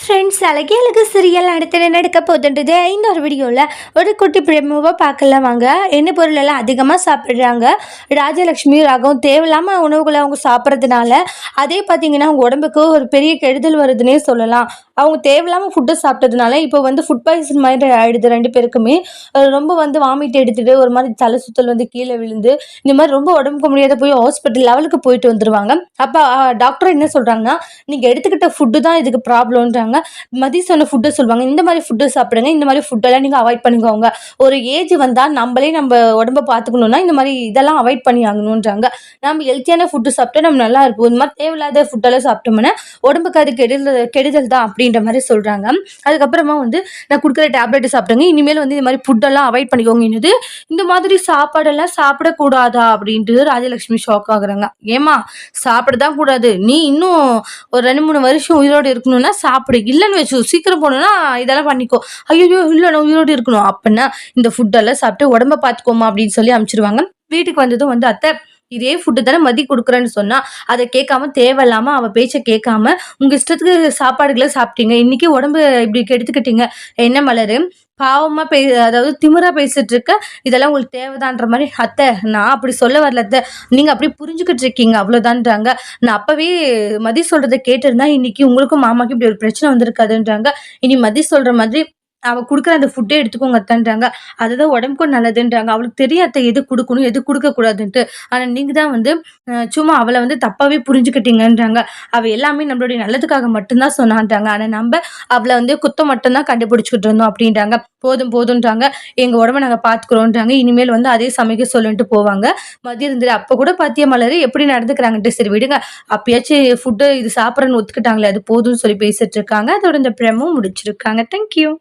Friends, அழகே serial அடுத்து என்ன நடக்க போகுதுன்றது இந்த ஒரு வீடியோவில் ஒரு குட்டி பிரேமோவாக பார்க்கலாம் வாங்க. என்ன பொருள் எல்லாம் அதிகமாக சாப்பிட்றாங்க. ராஜலக்ஷ்மி ராகவும் தேவையில்லாமல் உணவுகளை அவங்க சாப்பிட்றதுனால அதே பார்த்திங்கன்னா அவங்க உடம்புக்கு ஒரு பெரிய கெடுதல் வருதுன்னே சொல்லலாம். அவங்க தேவையில்லாமல் ஃபுட்டை சாப்பிட்டதுனால இப்போ வந்து ஃபுட் பாய்சன் மாதிரி ஆகிடுது ரெண்டு பேருக்குமே. ரொம்ப வந்து வாமிட் எடுத்துகிட்டு ஒரு மாதிரி தலை சுத்தல் வந்து கீழே விழுந்து இந்த மாதிரி ரொம்ப உடம்புக்கு முடியாத போய் ஹாஸ்பிட்டல் லெவலுக்கு போயிட்டு வந்துடுவாங்க. அப்போ டாக்டர் என்ன சொல்கிறாங்கன்னா, நீங்கள் எடுத்துக்கிட்ட ஃபுட்டு தான் இதுக்கு ப்ராப்ளம்ன்றாங்க. மதி சொன்ன ஃபுட்டை சொல்லுவாங்க, இந்த மாதிரி ஃபுட்டு சாப்பிடுங்க, இந்த மாதிரி ஃபுட்டெல்லாம் நீங்கள் அவாய்ட் பண்ணிக்கோங்க. ஒரு ஏஜ் வந்தால் நம்மளே நம்ம உடம்பை பார்த்துக்கணுன்னா இந்த மாதிரி இதெல்லாம் அவாய்ட் பண்ணி ஆகணுன்றாங்க. நம்ம ஹெல்த்தியான ஃபுட்டு சாப்பிட்டா நம்ம நல்லா இருப்போம். இந்த மாதிரி தேவையில்லாத ஃபுட்டெல்லாம் சாப்பிட்டோம்னா உடம்புக்கு அது கெடுதல் தான் அப்படின்ற மாதிரி சொல்கிறாங்க. அதுக்கப்புறமா வந்து நான் கொடுக்குற டேப்லெட்டு சாப்பிடுங்க, இனிமேல் வந்து இந்த மாதிரி ஃபுட்டெல்லாம் அவாய்ட் பண்ணிக்கோங்க. என்னது இந்த மாதிரி சாப்பாடெல்லாம் சாப்பிடக்கூடாதா அப்படின்ட்டு ராஜலட்சுமி ஷாக் ஆகுறாங்க. ஏமா சாப்பிடதான் கூடாது, நீ இன்னும் ஒரு 2-3 வருஷம் உயிரோடு இருக்கணும்னா சாப்பிடு, இல்லைன்னு வச்சு சீக்கிரம் போகணுன்னா இதெல்லாம் பண்ணிக்கோ. ஐயோ இல்லை நான் உயிரோடு இருக்கணும் அப்படின்னா இந்த ஃபுட்டெல்லாம் சாப்பிட்டு உடம்ப பார்த்துக்கோமா அப்படின்னு சொல்லி அனுப்பிச்சிருவாங்க. வீட்டுக்கு வந்ததும் வந்து அத்தை இதே ஃபுட்டு தானே மதி கொடுக்குறேன்னு சொன்னா அதை கேட்காம தேவையில்லாம அவ பேச்சை கேட்காம உங்க இஷ்டத்துக்கு சாப்பாடுகளை சாப்பிட்டீங்க, இன்னைக்கு உடம்பு இப்படி கெடுத்துக்கிட்டீங்க. என்ன மலரு பாவமா அதாவது திமிரா பேசிட்டு இருக்க, இதெல்லாம் உங்களுக்கு தேவைதான்ற மாதிரி. அத்தை நான் அப்படி சொல்ல வரல அத்தை, நீங்க அப்படி புரிஞ்சுக்கிட்டு இருக்கீங்க அவ்வளவுதான்றாங்க. நான் அப்பவே மதி சொல்றதை கேட்டிருந்தா இன்னைக்கு உங்களுக்கும் மாமாக்கு இப்படி ஒரு பிரச்சனை வந்திருக்காதுன்றாங்க. இனி மதி சொல்ற மாதிரி அவ குடுக்குற அந்த ஃபுட்டே எடுத்துக்கோங்க அத்தைன்றாங்க. அதுதான் உடம்புக்கும் நல்லதுன்றாங்க. அவளுக்கு தெரியும் அத்தை எது கொடுக்கணும் எது கொடுக்க கூடாதுன்ட்டு. ஆனா நீங்க தான் வந்து சும்மா அவளை வந்து தப்பாவே புரிஞ்சுக்கிட்டீங்கன்றாங்க. அவ எல்லாமே நம்மளுடைய நல்லதுக்காக மட்டும்தான் சொன்னான்றாங்க. ஆனா நம்ம அவளை வந்து குத்தம் மட்டும்தான் கண்டுபிடிச்சிக்கிட்டு இருந்தோம் அப்படின்றாங்க. போதும் போதுன்றாங்க, எங்க உடம்ப நாங்க பாத்துக்கிறோன்றாங்க. இனிமேல் வந்து அதே சமைக்க சொல்லிட்டு போவாங்க. மதியம் இருந்துட்டு அப்ப கூட பாத்திய மலரு எப்படி நடந்துக்கிறாங்கன்ட்டு. சரி விடுங்க, அப்பயாச்சும் ஃபுட்டு இது சாப்பிட்றேன்னு ஒத்துக்கிட்டாங்களே அது போதும்னு சொல்லி பேசிட்டு இருக்காங்க. அதோட இந்த பிரமும் முடிச்சிருக்காங்க. தேங்க்யூ.